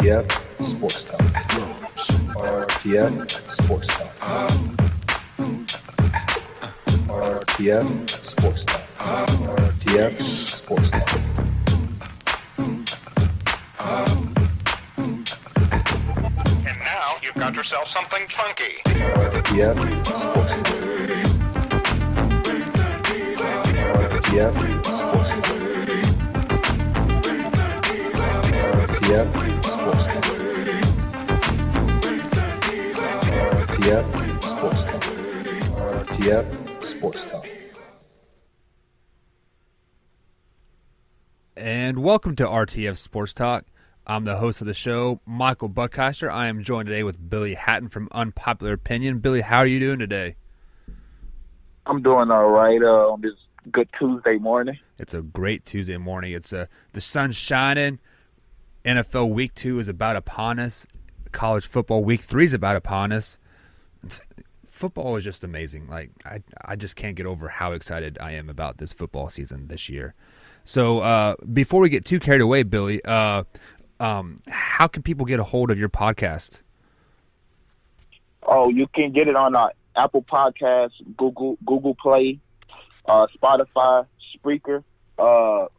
RTF Sports Talk. RTF Sports Talk. RTF Sports Talk. RTF Sports Talk. And now you've got yourself something funky. RTF Sports Talk. RTF Sports Talk. RTF Sports Talk. RTF Sports Talk. RTF Sports Talk. And welcome to RTF Sports Talk. I'm the host of the show, Michael Buckheister. I am joined today with Billy Hatton from Unpopular Opinion. Billy, how are you doing today? I'm doing all right on this good Tuesday morning. It's a great Tuesday morning. It's the sun's shining. NFL Week 2 is about upon us. College football Week 3 is about upon us. Football is just amazing. Like I just can't get over how excited I am about this football season this year. So before we get too carried away, Billy, how can people get a hold of your podcast? Oh, you can get it on Apple Podcasts, Google Play, Spotify, Spreaker,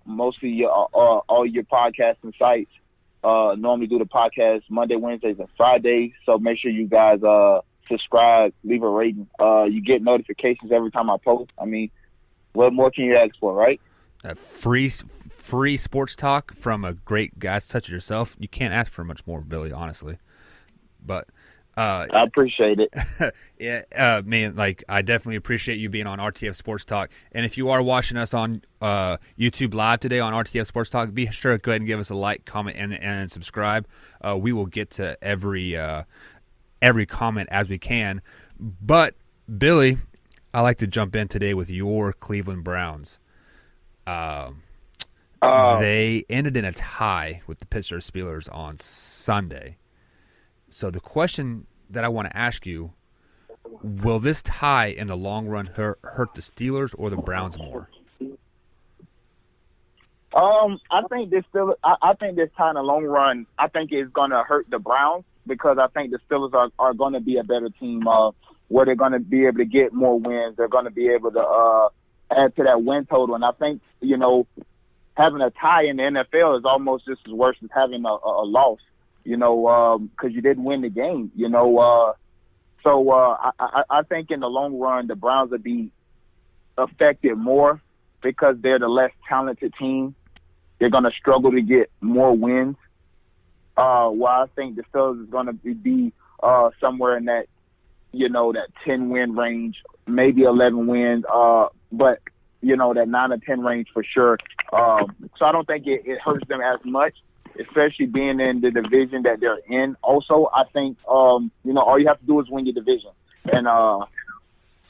mostly all your podcasting sites. Normally do the podcast Monday, Wednesdays, and Fridays. So make sure you guys subscribe, leave a rating. You get notifications every time I post. I mean, what more can you ask for, right? Free sports talk from a great guy such as yourself. You can't ask for much more, Billy, honestly. But I appreciate it. Yeah, man, like I definitely appreciate you being on RTF Sports Talk. And if you are watching us on YouTube Live today on RTF Sports Talk, be sure to go ahead and give us a like, comment, and subscribe. We will get to every comment as we can. But Billy, I like to jump in today with your Cleveland Browns. They ended in a tie with the Pittsburgh Steelers on Sunday. So the question that I want to ask you, will this tie in the long run hurt the Steelers or the Browns more? I think this tie in the long run, I think it's going to hurt the Browns because I think the Steelers are going to be a better team where they're going to be able to get more wins. They're going to be able to add to that win total. And I think, having a tie in the NFL is almost just as worse as having a loss, because you didn't win the game, So I think in the long run, the Browns will be affected more because they're the less talented team. They're going to struggle to get more wins. While I think the Steelers is going to be somewhere in that, that 10-win range, maybe 11 wins, but, that 9 or 10 range for sure. So I don't think it hurts them as much, especially being in the division that they're in. Also, I think, all you have to do is win your division. And I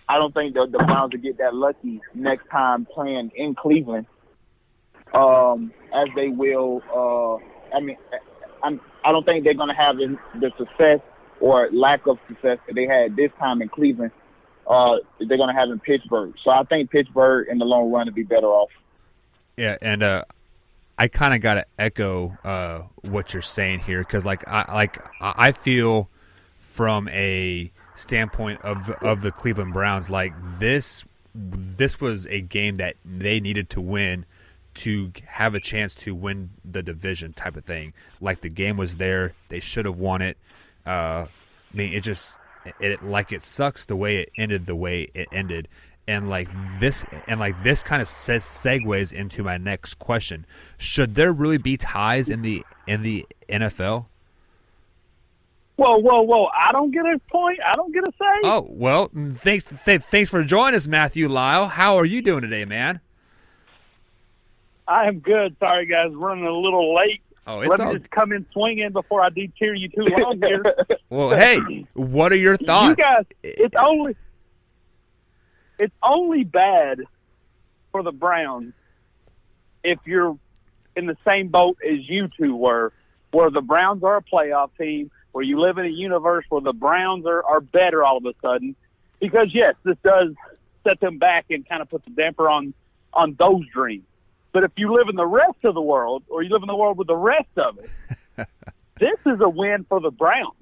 don't think the Browns will get that lucky next time playing in Cleveland as they will. I don't think they're going to have the success or lack of success that they had this time in Cleveland. They're going to have in Pittsburgh. So I think Pittsburgh in the long run will be better off. Yeah, and I kind of got to echo what you're saying here because, I feel from a standpoint of the Cleveland Browns, like this was a game that they needed to win to have a chance to win the division type of thing. Like the game was there, they should have won it. It sucks the way it ended the way it ended. And this kind of segues into my next question. Should there really be ties in the NFL? Whoa! I don't get a point. I don't get a say. Oh well, thanks for joining us, Matthew Lyle. How are you doing today, man? I am good. Sorry, guys, running a little late. Oh, Let me just come in swinging before I deter you too long here. Well, hey, what are your thoughts? You guys, it's only bad for the Browns if you're in the same boat as you two were, where the Browns are a playoff team, where you live in a universe where the Browns are better all of a sudden. Because, yes, this does set them back and kind of put the damper on those dreams. But if you live in the rest of the world, or you live in the world with the rest of it, This is a win for the Browns.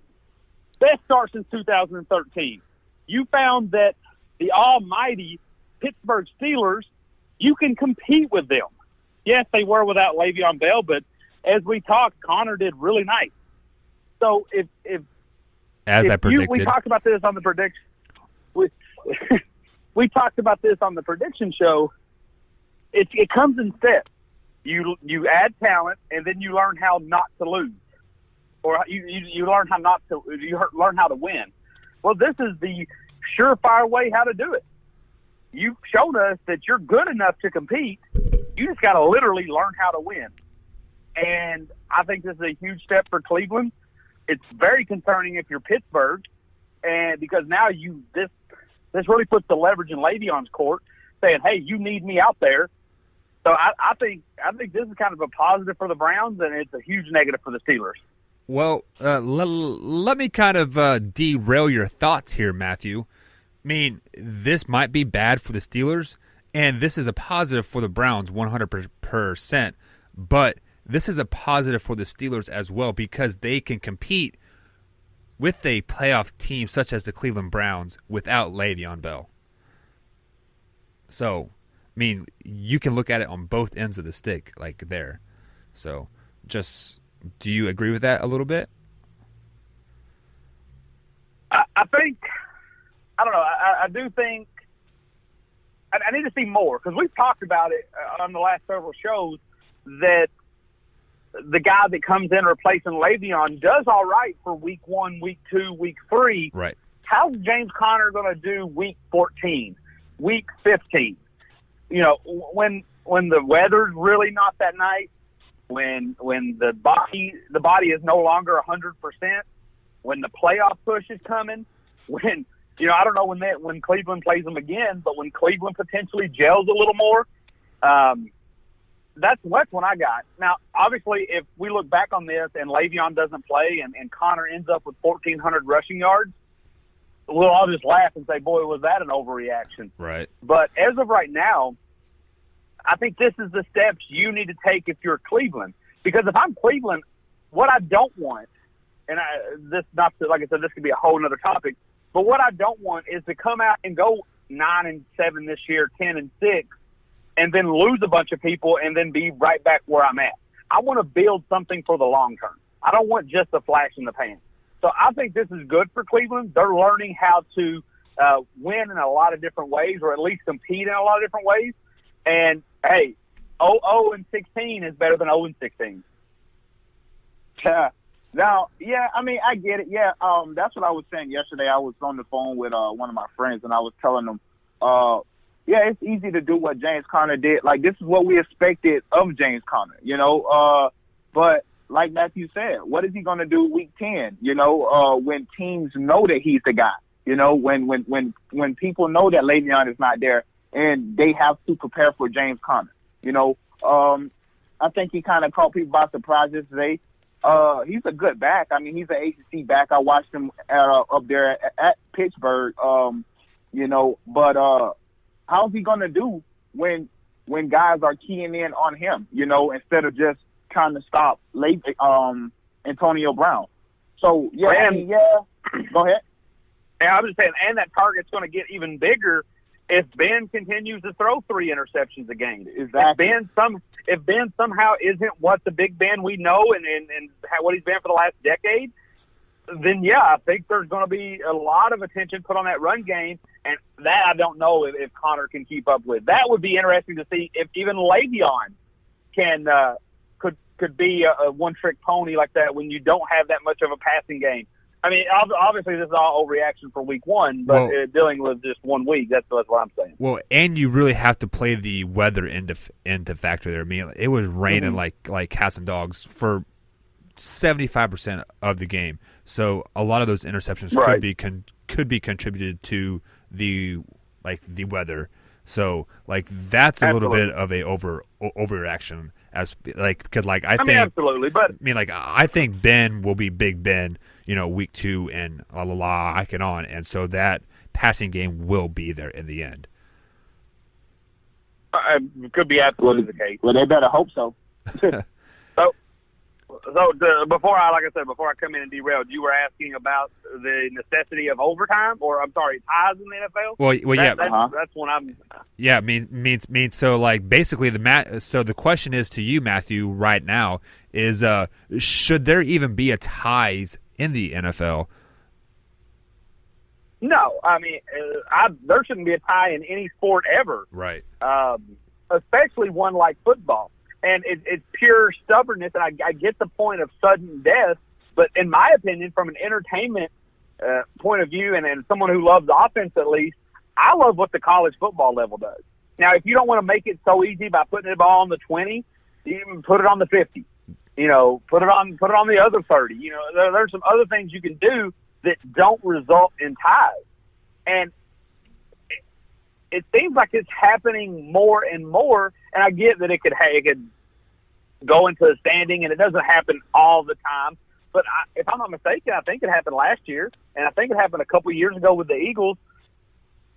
Best start since 2013. You found that the almighty Pittsburgh Steelers, you can compete with them. Yes, they were without Le'Veon Bell, but as we talked, Connor did really nice. So if I predicted, we talked about this on the prediction. We talked about this on the prediction show. It comes in steps. You add talent, and then you learn how not to lose, or you learn how learn how to win. Well, this is the surefire way how to do it. You've shown us that you're good enough to compete. You just got to literally learn how to win. And I think this is a huge step for Cleveland. It's very concerning if you're Pittsburgh, and because now this really puts the leverage in Le'Veon's court, saying, "Hey, you need me out there." So I think this is kind of a positive for the Browns, and it's a huge negative for the Steelers. Well, let me kind of derail your thoughts here, Matthew. I mean, this might be bad for the Steelers, and this is a positive for the Browns 100%, but this is a positive for the Steelers as well because they can compete with a playoff team such as the Cleveland Browns without Le'Veon Bell. So, I mean, you can look at it on both ends of the stick, like there. So, do you agree with that a little bit? I think, I don't know, I do think, I need to see more, because we've talked about it on the last several shows, that the guy that comes in replacing Le'Veon does all right for week 1, week 2, week 3. Right. How's James Conner going to do week 14, week 15? You know, when the weather's really not that nice, when the body is no longer 100%, when the playoff push is coming, when, you know, I don't know when Cleveland plays them again, but when Cleveland potentially gels a little more, that's when I got. Now, obviously, if we look back on this and Le'Veon doesn't play and Connor ends up with 1,400 rushing yards, we'll all just laugh and say, boy, was that an overreaction. Right. But as of right now, I think this is the steps you need to take if you're Cleveland. Because if I'm Cleveland, what I don't want, and like I said, this could be a whole other topic, but what I don't want is to come out and go 9-7 this year, 10-6, and then lose a bunch of people and then be right back where I'm at. I want to build something for the long term. I don't want just a flash in the pan. So I think this is good for Cleveland. They're learning how to win in a lot of different ways, or at least compete in a lot of different ways. And, hey, 0-16 is better than 0-16. Now, yeah, I mean, I get it. Yeah, that's what I was saying yesterday. I was on the phone with one of my friends, and I was telling them, yeah, it's easy to do what James Conner did. Like, this is what we expected of James Conner, you know. But like Matthew said, what is he going to do week 10, you know, when teams know that he's the guy, you know, when people know that Le'Veon is not there and they have to prepare for James Conner, you know. I think he kind of caught people by surprise yesterday. He's a good back. I mean, he's an ACC back. I watched him up there at Pittsburgh, you know, but how's he going to do when guys are keying in on him, you know, instead of just trying to stop Antonio Brown? So, yeah, go ahead. And I was just saying, and that target's going to get even bigger if Ben continues to throw 3 interceptions a game. Exactly. If Ben somehow isn't what the big Ben we know and what he's been for the last decade, then, yeah, I think there's going to be a lot of attention put on that run game, and that I don't know if Connor can keep up with. That would be interesting to see if even Le'Veon could be a one-trick pony like that when you don't have that much of a passing game. I mean, obviously this is all overreaction for week 1, but dealing with just 1 week, that's what I'm saying. Well, and you really have to play the weather into factor there. I mean, it was raining like cats and dogs for 75% of the game. So a lot of those interceptions could be contributed to the weather. So that's a little bit of a overreaction because I think absolutely, but I think Ben will be Big Ben, you know, week 2 and I can on, and so that passing game will be there in the end. Could be absolutely the case. Well, they better hope so. before I come in and derailed, you were asking about the necessity of overtime, or I'm sorry, ties in the NFL. Well, that's when I'm. Yeah, means so like basically so the question is to you, Matthew, right now is should there even be a ties in the NFL? No, I mean there shouldn't be a tie in any sport ever. Right. Especially one like football. And it's pure stubbornness, and I get the point of sudden death, but in my opinion, from an entertainment point of view, and someone who loves offense at least, I love what the college football level does. Now, if you don't want to make it so easy by putting the ball on the 20, you can put it on the 50. You know, put it on the other 30. You know, there's some other things you can do that don't result in ties. And it seems like it's happening more and more, and I get that it could go into a standing, and it doesn't happen all the time. But if I'm not mistaken, I think it happened last year, and I think it happened a couple of years ago with the Eagles.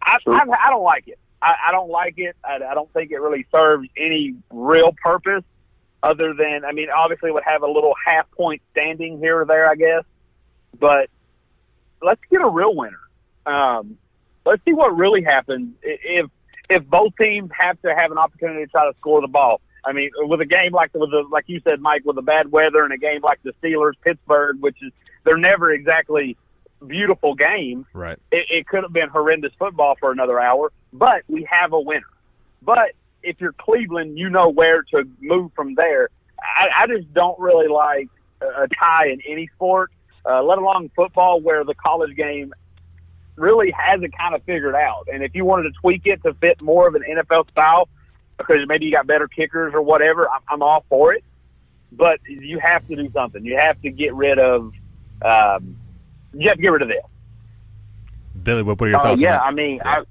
I don't like it. I don't like it. I don't think it really serves any real purpose other than, I mean, obviously it would have a little half-point standing here or there, I guess. But let's get a real winner. Let's see what really happens if both teams have to have an opportunity to try to score the ball. I mean, with a game like you said, Mike, with the bad weather, and a game like the Steelers, Pittsburgh, which is they're never exactly beautiful games. Right. It could have been horrendous football for another hour, but we have a winner. But if you're Cleveland, you know where to move from there. I just don't really like a tie in any sport, let alone football, where the college game really hasn't kind of figured out. And if you wanted to tweak it to fit more of an NFL style, because maybe you got better kickers or whatever, I'm all for it. But you have to do something. You have to get rid of this. Billy, what are your thoughts? Yeah, on that?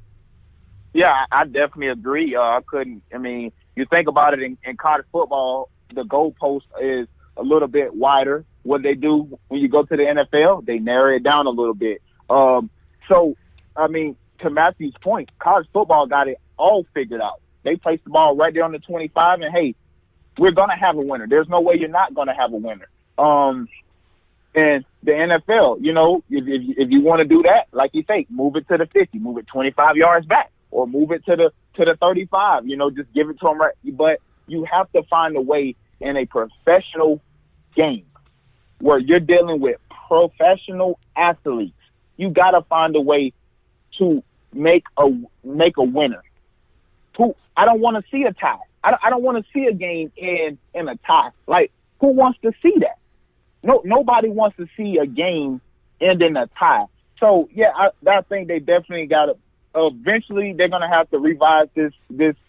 I definitely agree. You think about it in college football, the goalpost is a little bit wider. What they do when you go to the NFL, they narrow it down a little bit. So, to Matthew's point, college football got it all figured out. They place the ball right there on the 25, and, hey, we're going to have a winner. There's no way you're not going to have a winner. And the NFL, you know, if you want to do that, like you say, move it to the 50, move it 25 yards back, or move it to the 35, you know, just give it to them right. But you have to find a way in a professional game where you're dealing with professional athletes. You got to find a way to make a winner. I don't want to see a tie. I don't want to see a game in a tie. Like, who wants to see that? Nobody wants to see a game end in a tie. So yeah, I think they definitely got to. Eventually, they're gonna have to revise this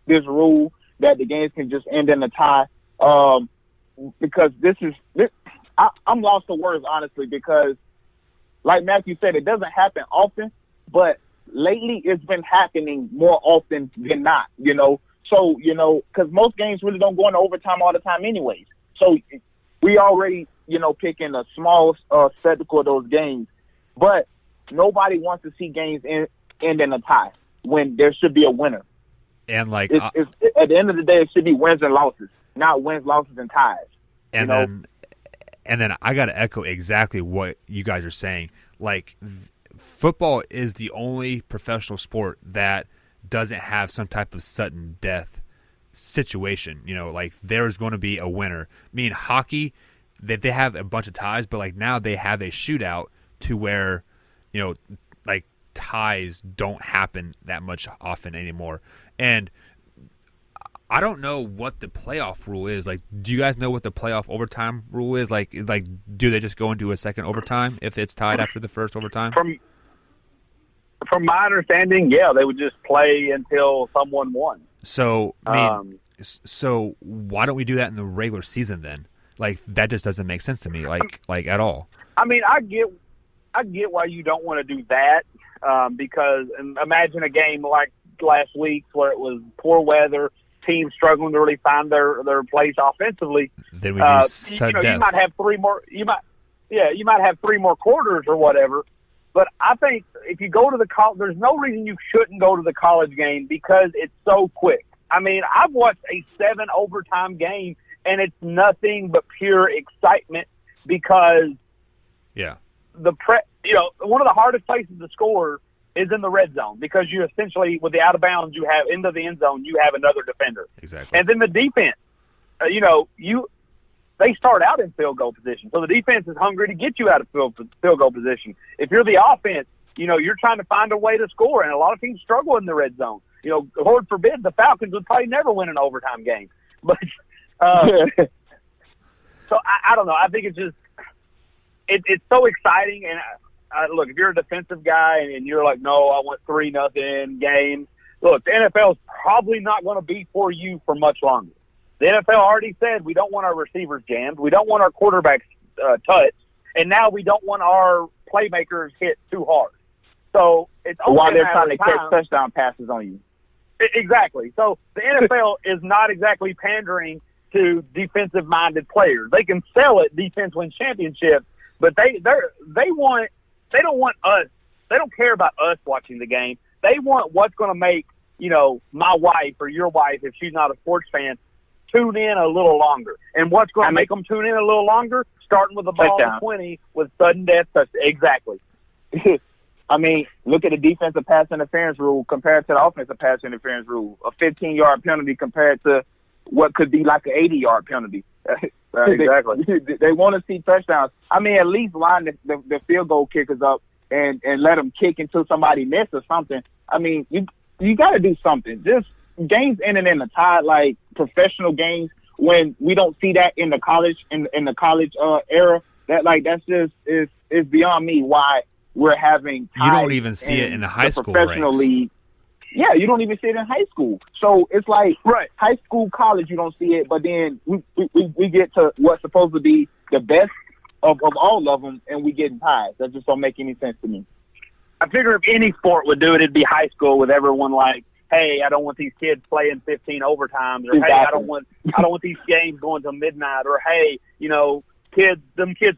rule that the games can just end in a tie. Because I'm lost for words, honestly. Because, like Matthew said, it doesn't happen often, but lately it's been happening more often than not. You know, so because most games really don't go into overtime all the time, anyways. So we already, picking a small spectacle of those games, but nobody wants to see games end in a tie when there should be a winner. And like, it's, at the end of the day, it should be wins and losses, not wins, losses, and ties. And then I got to echo exactly what you guys are saying. Like, football is the only professional sport that doesn't have some type of sudden death situation. Like, there's going to be a winner. I mean, hockey, they have a bunch of ties, but like now they have a shootout to where, like, ties don't happen that much often anymore. And I don't know what the playoff rule is. Like, do you guys know what the playoff overtime rule is? Like, do they just go into a second overtime if it's tied after the first overtime? From my understanding, yeah, they would just play until someone won. So, so why don't we do that in the regular season then? Like, that just doesn't make sense to me, like at all. I mean, I get why you don't want to do that, because imagine a game like last week where it was poor weather, teams struggling to really find their place offensively. Then we do sudden death. You might have three more. You might have three more quarters or whatever. But I think if you go to the college, there's no reason you shouldn't go to the college game because it's so quick. I mean, I've watched a 7 overtime game, and it's nothing but pure excitement because Yeah. one of the hardest places to score is in the red zone because you essentially, with the out of bounds, you have into the end zone, you have another defender. Exactly. And then the defense, they start out in field goal position. So the defense is hungry to get you out of field goal position. If you're the offense, you're trying to find a way to score, and a lot of teams struggle in the red zone. Lord forbid the Falcons would probably never win an overtime game. But so I don't know. I think it's just it's so exciting. And look, if you're a defensive guy and you're like, no, I want 3-0 games. Look, the NFL is probably not going to be for you for much longer. The NFL already said we don't want our receivers jammed. We don't want our quarterbacks touched. And now we don't want our playmakers hit too hard. So it's while they're trying to catch touchdown passes on you. Exactly. So the NFL is not exactly pandering to defensive-minded players. They can sell it, defense wins championships, but they don't want us. They don't care about us watching the game. They want what's going to make my wife or your wife, if she's not a sports fan, tune in a little longer. And what's going to make them tune in a little longer? Starting with the ball at 20 with sudden death touchdown. Exactly. I mean, look at the defensive pass interference rule compared to the offensive pass interference rule. A 15-yard penalty compared to what could be like an 80-yard penalty. Exactly. They want to see touchdowns. I mean, at least line the field goal kickers up and let them kick until somebody misses or something. I mean, you got to do something. Just games ending in a tie, like professional games, when we don't see that in the college era. That's just is beyond me why we're having ties. You don't even see it in the high school professional league. Yeah, you don't even see it in high school. So it's like high school, college, you don't see it, but then we get to what's supposed to be the best of all of them, and we get in ties. That just don't make any sense to me. I figure if any sport would do it, it'd be high school with everyone like, hey, I don't want these kids playing 15 overtimes, or hey, I don't want these games going till midnight, or hey, kids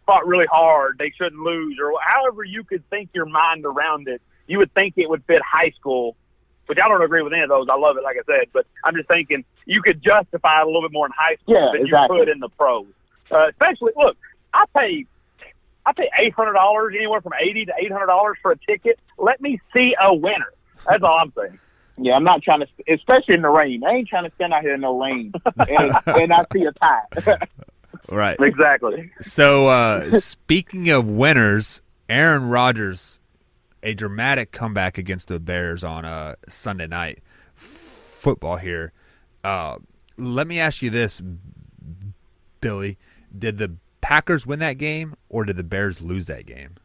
fought really hard, they shouldn't lose, or however you could think your mind around it. You would think it would fit high school, which I don't agree with any of those. I love it, like I said, but I'm just thinking you could justify it a little bit more in high school than you could in the pros. Especially, look, I pay $800, anywhere from $80 to $800 for a ticket. Let me see a winner. That's all I'm saying. Yeah, I'm not trying to, especially in the rain. I ain't trying to stand out here in no rain and I see a tie. Right. Exactly. So, speaking of winners, Aaron Rodgers, a dramatic comeback against the Bears on Sunday night football here. Let me ask you this, Billy. Did the Packers win that game, or did the Bears lose that game?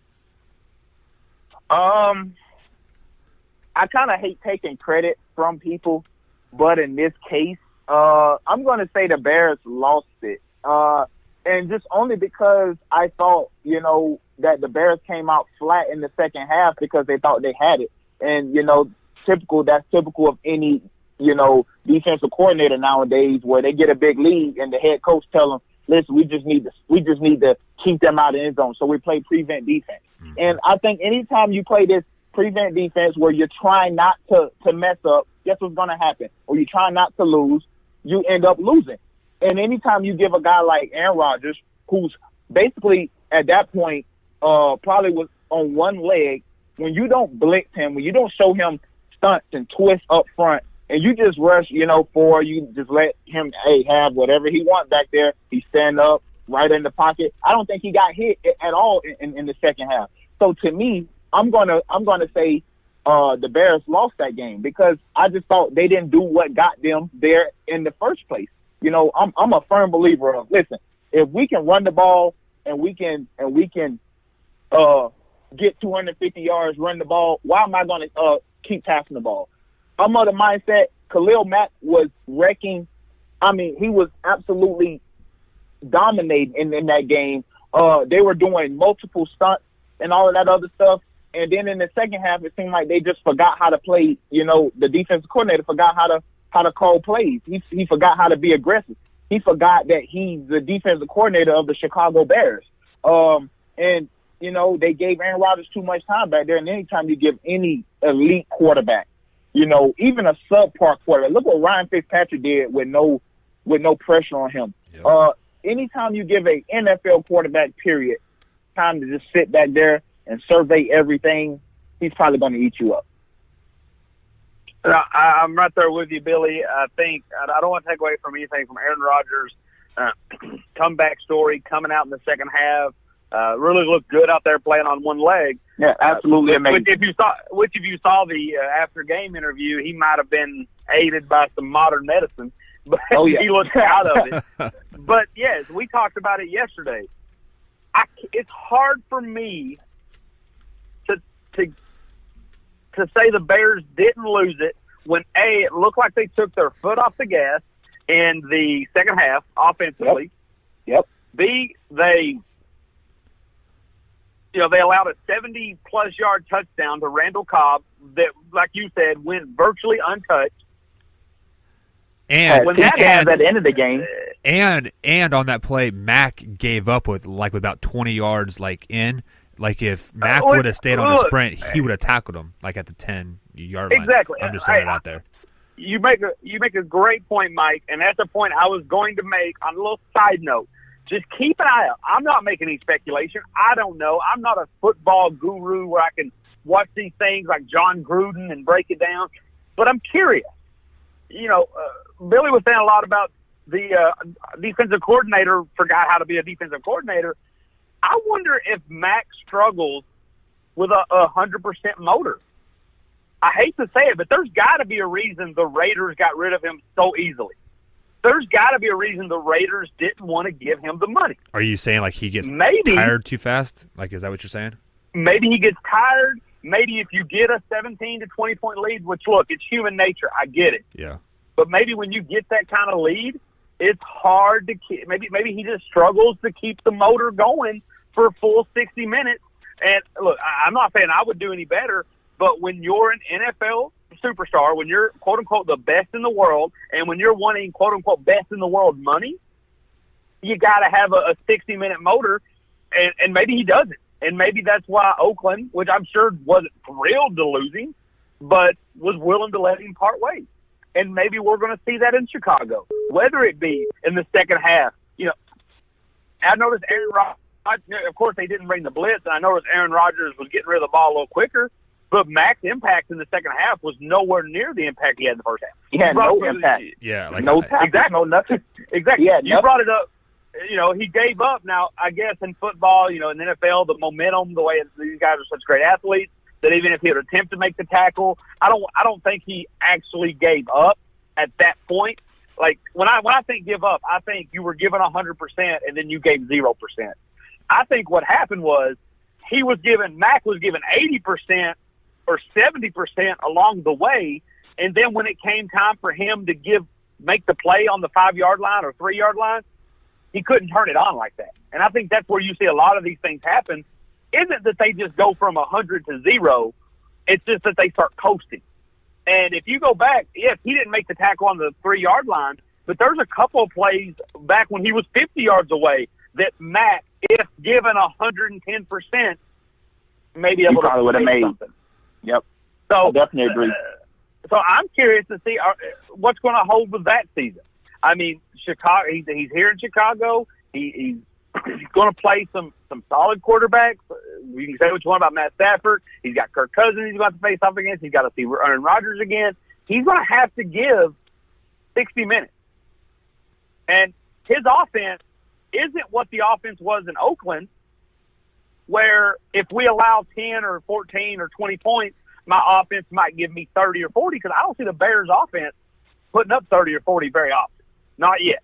I kind of hate taking credit from people, but in this case, I'm going to say the Bears lost it. And just only because I thought, that the Bears came out flat in the second half because they thought they had it. And, that's typical of any, defensive coordinator nowadays, where they get a big lead and the head coach tell them, listen, we just need to keep them out of the end zone. So we play prevent defense. Mm-hmm. And I think anytime you play this prevent defense where you're trying not to mess up, guess what's going to happen? Or you try not to lose, you end up losing. And anytime you give a guy like Aaron Rodgers, who's basically at that point probably was on one leg, when you don't blitz him, when you don't show him stunts and twists up front, and you just rush, you just let him have whatever he wants back there. He stand up right in the pocket. I don't think he got hit at all in the second half. So to me, I'm gonna say the Bears lost that game because I just thought they didn't do what got them there in the first place. I'm a firm believer of, listen, if we can run the ball and we can get 250 yards, run the ball, why am I going to keep passing the ball? I'm of the mindset Khalil Mack was wrecking. I mean, he was absolutely dominating in that game. They were doing multiple stunts and all of that other stuff. And then in the second half, it seemed like they just forgot how to play. The defensive coordinator forgot how to call plays. He forgot how to be aggressive. He forgot that he's the defensive coordinator of the Chicago Bears. And they gave Aaron Rodgers too much time back there. And anytime you give any elite quarterback, even a subpar quarterback, look what Ryan Fitzpatrick did with no pressure on him. Yep. Anytime you give a NFL quarterback, period, time to just sit back there and survey everything, he's probably going to eat you up. I'm right there with you, Billy. I think I don't want to take away from anything from Aaron Rodgers' comeback story coming out in the second half. Really looked good out there playing on one leg. Yeah, absolutely amazing. Which if you saw the after game interview, he might have been aided by some modern medicine, but he looked out of it. But yes, we talked about it yesterday. It's hard for me to say the Bears didn't lose it when A, it looked like they took their foot off the gas in the second half offensively. Yep. B, they allowed a 70-plus yard touchdown to Randall Cobb that, like you said, went virtually untouched. And when that happened at the end of the game, and on that play, Mac gave up with about 20 yards in. Like if Mac would have stayed on the sprint, he would have tackled him at the 10-yard line. Exactly. I'm just throwing it out there. You make a great point, Mike, and that's a point I was going to make on a little side note. Just keep an eye out. I'm not making any speculation. I don't know. I'm not a football guru where I can watch these things like John Gruden and break it down. But I'm curious. Billy was saying a lot about the defensive coordinator forgot how to be a defensive coordinator. I wonder if Mac struggles with a 100% motor. I hate to say it, but there's got to be a reason the Raiders got rid of him so easily. There's got to be a reason the Raiders didn't want to give him the money. Are you saying he gets maybe tired too fast? Is that what you're saying? Maybe he gets tired. Maybe if you get a 17 to 20-point lead, which, look, it's human nature. I get it. Yeah. But maybe when you get that kind of lead, it's hard to keep. Maybe he just struggles to keep the motor going for a full 60 minutes. And, look, I'm not saying I would do any better, but when you're an NFL superstar, when you're, quote-unquote, the best in the world, and when you're wanting, quote-unquote, best in the world money, you got to have a 60-minute motor, and maybe he doesn't. And maybe that's why Oakland, which I'm sure wasn't thrilled to losing, but was willing to let him part ways. And maybe we're going to see that in Chicago, whether it be in the second half. I noticed Aaron Rodgers, of course, they didn't bring the blitz, and I noticed Aaron Rodgers was getting rid of the ball a little quicker. But Mac's impact in the second half was nowhere near the impact he had in the first half. He had no impact. Yeah, no tackle, exactly. No nothing. Exactly. Yeah, you brought it up. He gave up. Now, I guess in football, in the NFL, the momentum, the way these guys are such great athletes, that even if he would attempt to make the tackle, I don't think he actually gave up at that point. When I think give up, I think you were given 100% and then you gave 0%. I think what happened was Mac was given 80% or 70% along the way, and then when it came time for him to make the play on the 5-yard line or 3-yard line, he couldn't turn it on like that. And I think that's where you see a lot of these things happen. Isn't that they just go from 100 to 0. It's just that they start coasting. And if you go back, yes, he didn't make the tackle on the 3-yard line, but there's a couple of plays back when he was 50 yards away that Mac, if given 110%, maybe able to would have made something. Yep. So I definitely agree. So I'm curious to see what's going to hold with that season. I mean, Chicago. He's here in Chicago. He's going to play some solid quarterbacks. You can say what you want about Matt Stafford. He's got Kirk Cousins. He's got to face off against. He's got to see Aaron Rodgers again. He's going to have to give 60 minutes. And his offense isn't what the offense was in Oakland, where if we allow 10 or 14 or 20 points, my offense might give me 30 or 40, because I don't see the Bears' offense putting up 30 or 40 very often. Not yet.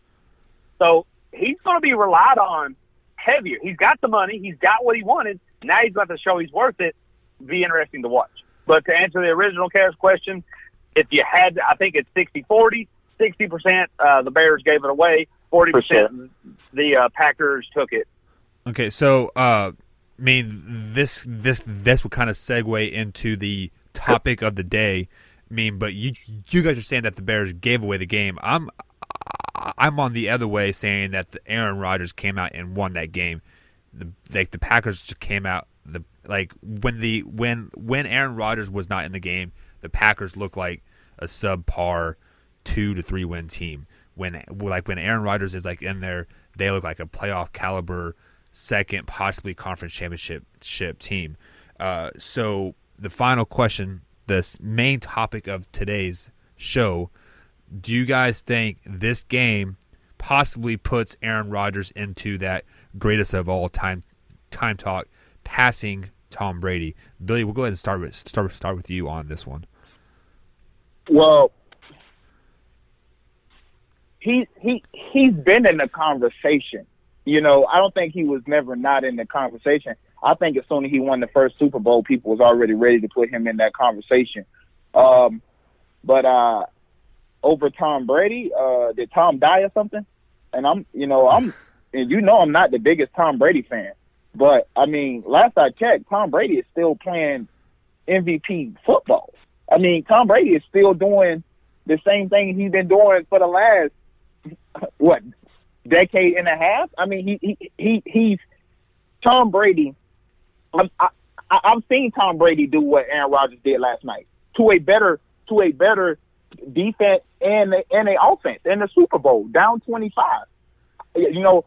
So he's going to be relied on heavier. He's got the money. He's got what he wanted. Now he's got to show he's worth it. Be interesting to watch. But to answer the original Cavs question, if you had, I think it's 60-40. 60% the Bears gave it away. 40% the Packers took it. Okay, so this would kind of segue into the topic of the day. But you guys are saying that the Bears gave away the game. I'm on the other way, saying that the Aaron Rodgers came out and won that game. The Packers just came out when Aaron Rodgers was not in the game, the Packers looked like a subpar 2 to 3 win team. When Aaron Rodgers is like in there, they look like a playoff caliber second, possibly conference championship team. So the final question, the main topic of today's show, do you guys think this game possibly puts Aaron Rodgers into that greatest of all time talk, passing Tom Brady? Billy, we'll go ahead and start with you on this one. Well, he's been in the conversation. You know, I don't think he was never not in the conversation. I think as soon as he won the first Super Bowl, people was already ready to put him in that conversation. But over Tom Brady, did Tom die or something? And I'm not the biggest Tom Brady fan. But, I mean, last I checked, Tom Brady is still playing MVP football. I mean, Tom Brady is still doing the same thing he's been doing for the last, decade and a half? I mean, he's Tom Brady. I've seen Tom Brady do what Aaron Rodgers did last night to a better defense and a offense in the Super Bowl, down 25. You know,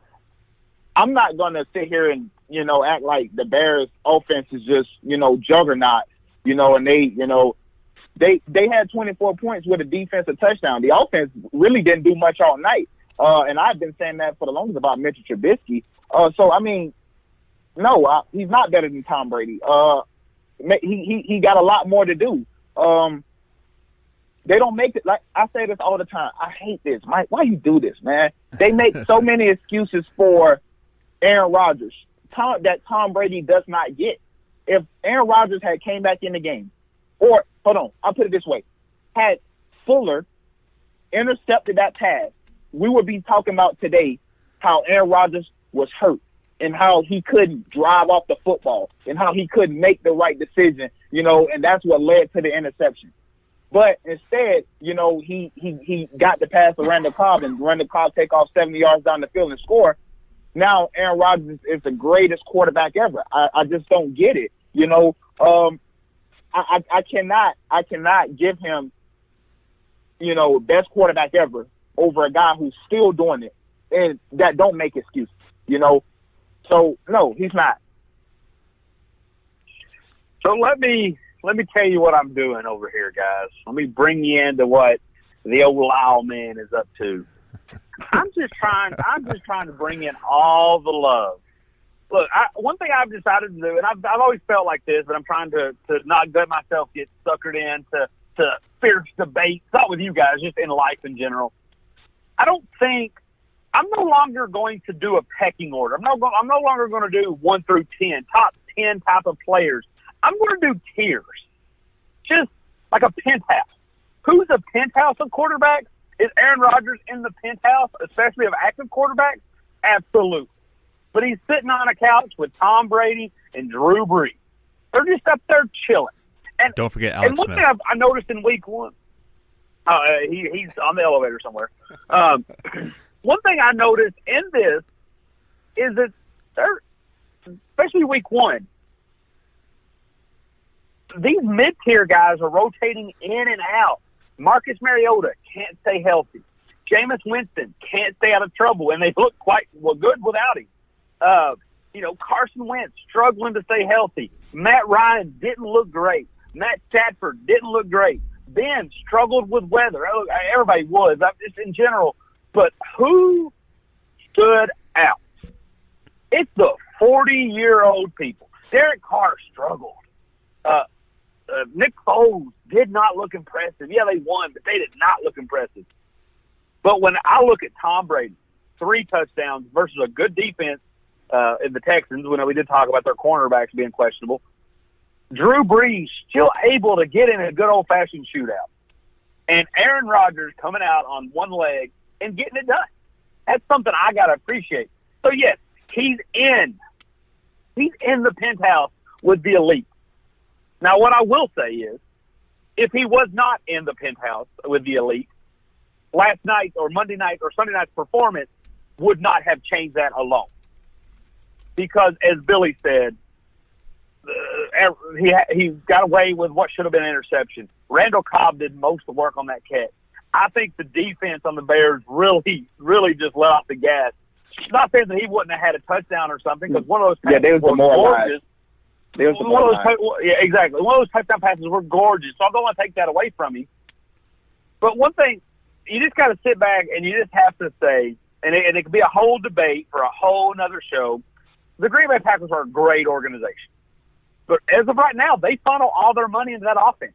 I'm not going to sit here and, act like the Bears offense is just, juggernaut, and they had 24 points with a defensive touchdown. The offense really didn't do much all night. And I've been saying that for the longest about Mitchell Trubisky. So, I mean, no, he's not better than Tom Brady. He got a lot more to do. They don't make it, like I say this all the time. I hate this, Mike. Why you do this, man? They make so many excuses for Aaron Rodgers that Tom Brady does not get. If Aaron Rodgers had came back in the game, or, hold on, I'll put it this way, had Fuller intercepted that pass, we would be talking about today how Aaron Rodgers was hurt and how he couldn't drive off the football and how he couldn't make the right decision, and that's what led to the interception. But instead, he got the pass to Randall Cobb, and Randall Cobb take off 70 yards down the field and score. Now Aaron Rodgers is the greatest quarterback ever. I just don't get it. I cannot give him, best quarterback ever over a guy who's still doing it and that don't make excuses, So no, he's not. So let me tell you what I'm doing over here, guys. Let me bring you into what the old Lyle man is up to. I'm just trying to bring in all the love. Look, one thing I've decided to do, and I've always felt like this, but I'm trying to not let myself get suckered into fierce debate, not with you guys, just in life in general. I'm no longer going to do a pecking order. I'm no longer going to do 1 through 10, top 10 type of players. I'm going to do tiers, just like a penthouse. Who's a penthouse of quarterbacks? Is Aaron Rodgers in the penthouse, especially of active quarterbacks? Absolutely. But he's sitting on a couch with Tom Brady and Drew Brees. They're just up there chilling. And don't forget Alex and one Smith. thing I noticed in week one, he's on the elevator somewhere. One thing I noticed in this is that especially week one, these mid-tier guys are rotating in and out. Marcus Mariota can't stay healthy. Jameis Winston can't stay out of trouble, and they look quite good without him. Carson Wentz struggling to stay healthy. Matt Ryan didn't look great. Matt Stafford didn't look great. Ben struggled with weather. Everybody was, just in general. But who stood out? It's the 40-year-old people. Derek Carr struggled. Nick Foles did not look impressive. Yeah, they won, but they did not look impressive. But when I look at Tom Brady, 3 touchdowns versus a good defense in the Texans, when we did talk about their cornerbacks being questionable, Drew Brees still able to get in a good old-fashioned shootout. And Aaron Rodgers coming out on one leg and getting it done. That's something I got to appreciate. So, yes, he's in the penthouse with the elite. Now, what I will say is, if he was not in the penthouse with the elite, last night or Monday night or Sunday night's performance would not have changed that alone. Because, as Billy said, he got away with what should have been an interception. Randall Cobb did most of the work on that catch. I think the defense on the Bears really just let off the gas. Not saying that he wouldn't have had a touchdown or something, because one of those passes they was were gorgeous. Yeah, Exactly. One of those touchdown passes were gorgeous, so I don't want to take that away from him. But one thing, you just got to sit back and you just have to say, and it could be a whole debate for a whole another show, the Green Bay Packers are a great organization. But as of right now, they funnel all their money into that offense.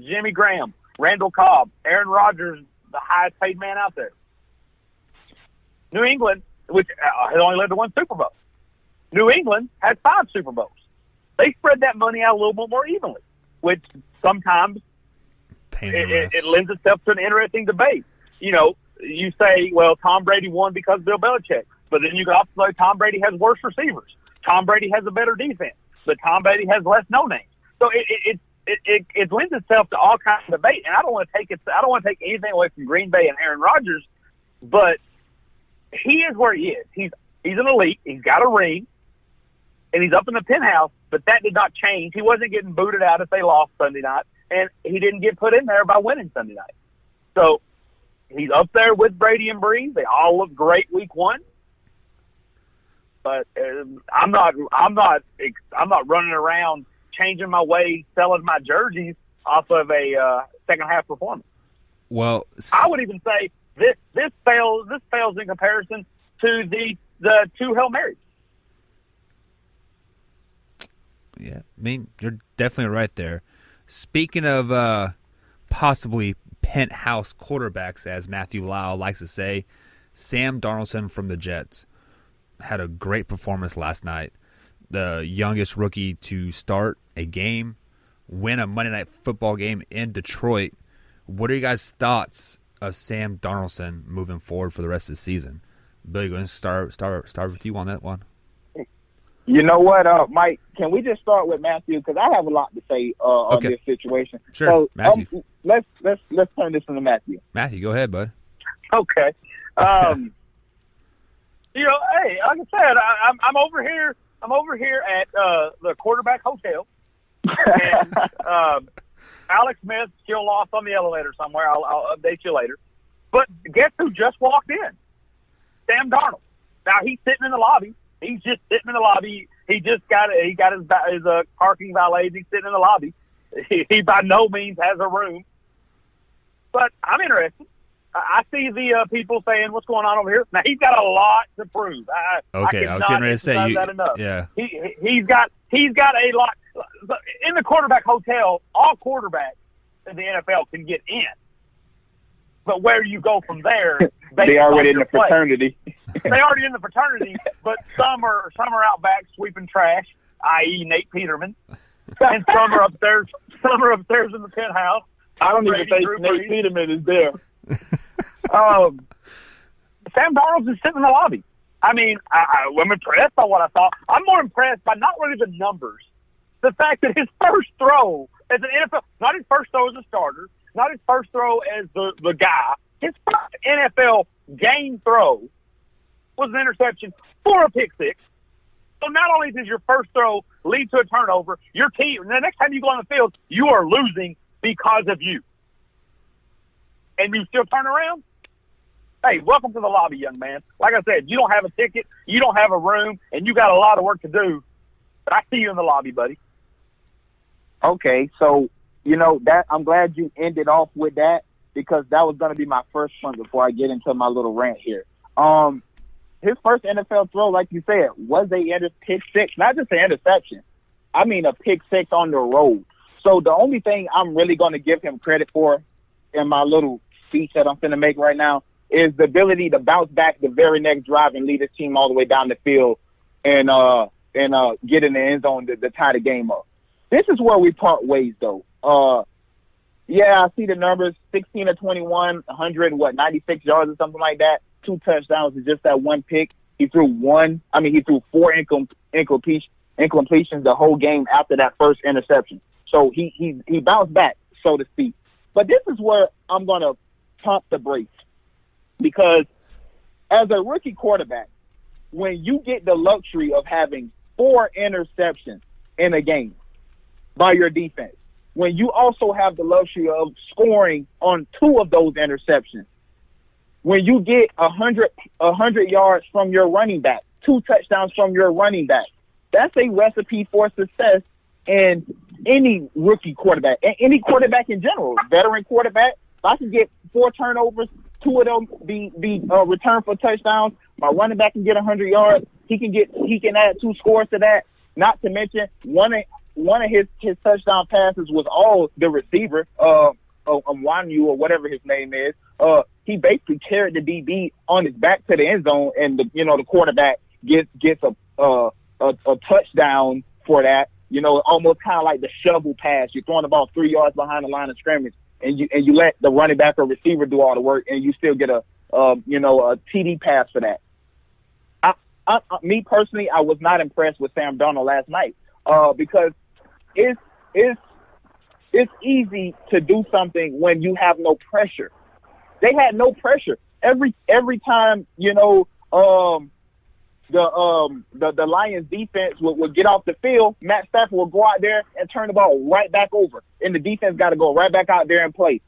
Jimmy Graham, Randall Cobb, Aaron Rodgers, the highest paid man out there. New England, which has only led to one Super Bowl. New England has 5 Super Bowls. They spread that money out a little bit more evenly, which sometimes it lends itself to an interesting debate. You know, you say, well, Tom Brady won because of Bill Belichick, but then you can also say Tom Brady has worse receivers. Tom Brady has a better defense, but Tom Brady has less no-names. So it lends itself to all kinds of debate, and I don't want to take anything away from Green Bay and Aaron Rodgers, but he is where he is. He's an elite. He's got a ring, and he's up in the penthouse, but that did not change. He wasn't getting booted out if they lost Sunday night, and he didn't get put in there by winning Sunday night. So he's up there with Brady and Breeze. They all look great week 1. But I'm not running around changing my ways, selling my jerseys off of a second half performance. Well, I would even say this fails in comparison to the 2 Hail Marys. Yeah, I mean, you're definitely right there. Speaking of possibly penthouse quarterbacks, as Matthew Lau likes to say, Sam Darnold from the Jets had a great performance last night. The youngest rookie to start a game, win a Monday Night Football game in Detroit. What are you guys' thoughts of Sam Darnold moving forward for the rest of the season? Billy, go ahead and start with you on that one. You know what, Mike? Can we just start with Matthew, because I have a lot to say on this situation. Sure, so, Matthew. Let's turn this into Matthew. Matthew, go ahead, bud. Okay. You know, hey, like I said, I'm over here. I'm over here at the quarterback hotel, and Alex Smith still lost on the elevator somewhere. I'll update you later. But guess who just walked in? Sam Darnold. Now he's sitting in the lobby. He's just sitting in the lobby. He got his parking valet. He's sitting in the lobby. He by no means has a room. But I'm interested. I see the people saying, "What's going on over here?" Now he's got a lot to prove. Okay, I was getting ready to say that enough. Yeah, he's got a lot in the quarterback hotel. All quarterbacks in the NFL can get in, but where do you go from there? They already in the fraternity. They already in the fraternity, but some are out back sweeping trash, i.e. Nate Peterman, and some are upstairs in the penthouse. I don't even think Nate Peterman is there. Sam Darnold is sitting in the lobby. I mean, I'm impressed by what I saw. I'm more impressed by not really the numbers. The fact that his first throw as an NFL, not his first throw as a starter, not his first throw as the guy, his first NFL game throw was an interception for a pick six. So not only does your first throw lead to a turnover, your team, the next time you go on the field, you are losing because of you. And you still turn around? Hey, welcome to the lobby, young man. Like I said, you don't have a ticket, you don't have a room, and you got a lot of work to do. But I see you in the lobby, buddy. Okay, so, you know, that I'm glad you ended off with that, because that was going to be my first one before I get into my little rant here. His first NFL throw, like you said, was a pick six, not just an interception. I mean a pick six on the road. So the only thing I'm really going to give him credit for in my little speech that I'm going to make right now is the ability to bounce back the very next drive and lead his team all the way down the field and get in the end zone to tie the game up. This is where we part ways, though. Yeah, I see the numbers, 16 of 21, 96 yards or something like that. 2 touchdowns and just that one pick. He threw 4 incompletions the whole game after that first interception. So he bounced back, so to speak. But this is where I'm going to pump the brakes, because as a rookie quarterback, when you get the luxury of having 4 interceptions in a game by your defense, when you also have the luxury of scoring on 2 of those interceptions. When you get 100 yards from your running back, 2 touchdowns from your running back, that's a recipe for success in any rookie quarterback, and any quarterback in general, veteran quarterback. If I can get 4 turnovers, 2 of them be returned for touchdowns, my running back can get 100 yards. He can add 2 scores to that. Not to mention one of his touchdown passes was all the receiver, Wanyu or whatever his name is. He basically carried the DB on his back to the end zone, and the quarterback gets a touchdown for that. Almost kind of like the shovel pass. You're throwing the ball 3 yards behind the line of scrimmage, and you let the running back or receiver do all the work, and you still get a TD pass for that. Me personally, I was not impressed with Sam Darnold last night because it's easy to do something when you have no pressure. They had no pressure every time. The Lions defense would get off the field. Matt Stafford will go out there and turn the ball right back over, and the defense got to go right back out there and play.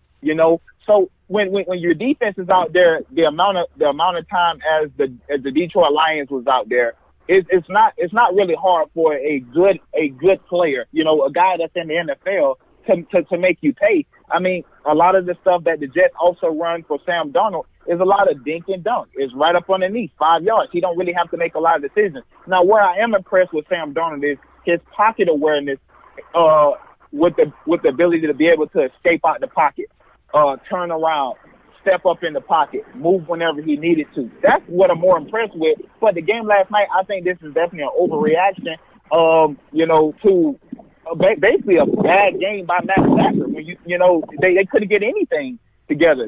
So when your defense is out there, the amount of time as the Detroit Lions was out there, it's not really hard for a good player, a guy that's in the NFL to make you pay. I mean, a lot of the stuff that the Jets also run for Sam Darnold is a lot of dink and dunk. It's right up underneath 5 yards. He don't really have to make a lot of decisions. Now, where I am impressed with Sam Darnold is his pocket awareness, with the ability to be able to escape out the pocket, turn around, step up in the pocket, move whenever he needed to. That's what I'm more impressed with. But the game last night, I think this is definitely an overreaction, to basically a bad game by Matt Stafford. When they couldn't get anything together,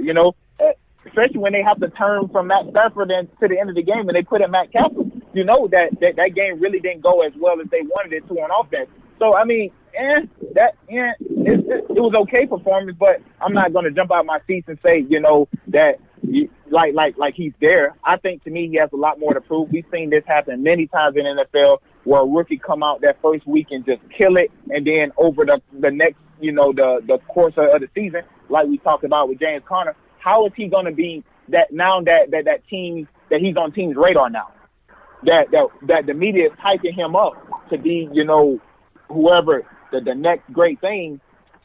especially when they have to turn from Matt Stafford to the end of the game and they put in Matt Castle. That game really didn't go as well as they wanted it to on offense. So, I mean, it was okay performance, but I'm not going to jump out my seats and say, that like he's there. I think, to me, he has a lot more to prove. We've seen this happen many times in the NFL where a rookie come out that first week and just kill it, and then over the next, the course of the season, like we talked about with James Conner, how is he going to be that now that team, that he's on team's radar now? That the media is hyping him up to be, whoever the next great thing.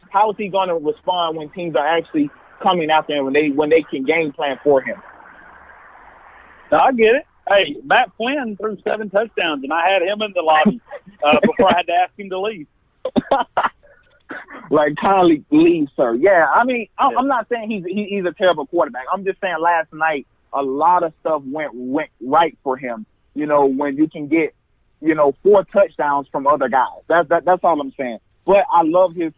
How is he going to respond when teams are actually coming after him, when they can game plan for him? I get it. Hey, Matt Flynn threw 7 touchdowns, and I had him in the lobby before I had to ask him to leave. Like, kindly leave, sir. Yeah, I mean, I'm not saying he's a terrible quarterback. I'm just saying last night a lot of stuff went right for him. When you can get 4 touchdowns from other guys. That's all I'm saying. But I love his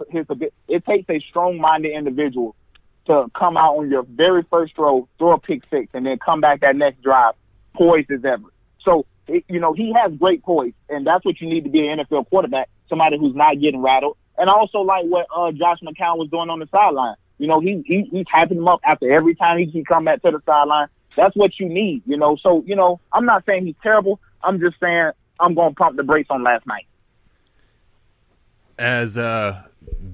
it takes a strong-minded individual to come out on your very first throw, throw a pick six, and then come back that next drive poised as ever. So, he has great poise, and that's what you need to be an NFL quarterback, somebody who's not getting rattled. And I also like what Josh McCown was doing on the sideline. He's hyping him up after every time he come back to the sideline. That's what you need, So, I'm not saying he's terrible. I'm just saying I'm going to pump the brakes on last night. As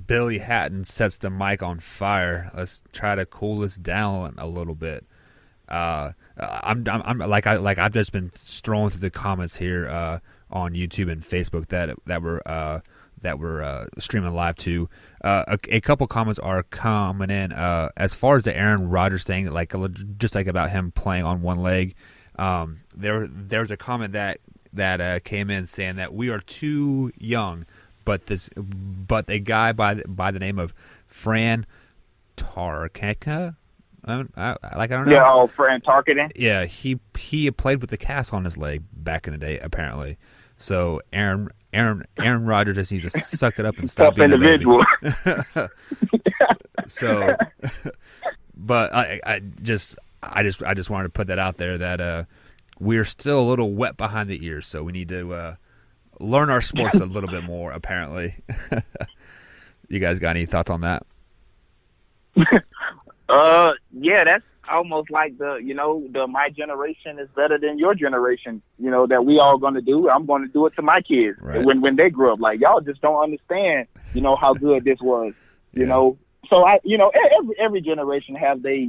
Billy Hatton sets the mic on fire, let's try to cool this down a little bit. I've just been strolling through the comments here on YouTube and Facebook that we're streaming live to. A couple comments are coming in as far as the Aaron Rodgers thing, just about him playing on one leg. There's a comment that came in saying that we are too young, but a guy by the name of Fran Tarkenka. I don't know. Yeah, Fran Tarkenton. Yeah, he played with the cast on his leg back in the day, apparently. So Aaron Rodgers just needs to suck it up and stop being individual. A baby. So, but I just wanted to put that out there that we're still a little wet behind the ears, so we need to learn our sports a little bit more. Apparently, you guys got any thoughts on that? Yeah, that's almost like the my generation is better than your generation, that we all going to do. I'm going to do it to my kids when they grow up. Like, y'all just don't understand how good this was. You Yeah. know, so every generation have they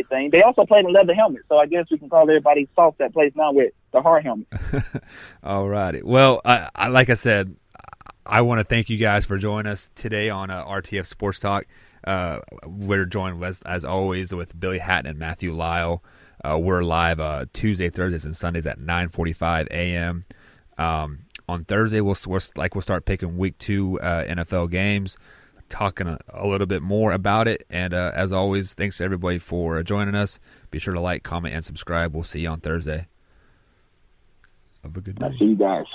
thing. They also played in leather helmets, so I guess we can call everybody soft that plays now with the hard helmet. All righty. Well, I like I said, I want to thank you guys for joining us today on RTF Sports Talk. We're joined, as always, with Billy Hatton and Matthew Lyle. We're live Tuesday, Thursdays, and Sundays at 9:45 a.m. On Thursday, we'll start picking Week 2 NFL games, talking a little bit more about it. And as always, thanks to everybody for joining us. Be sure to like, comment, and subscribe. We'll see you on Thursday. Have a good day. I see you guys.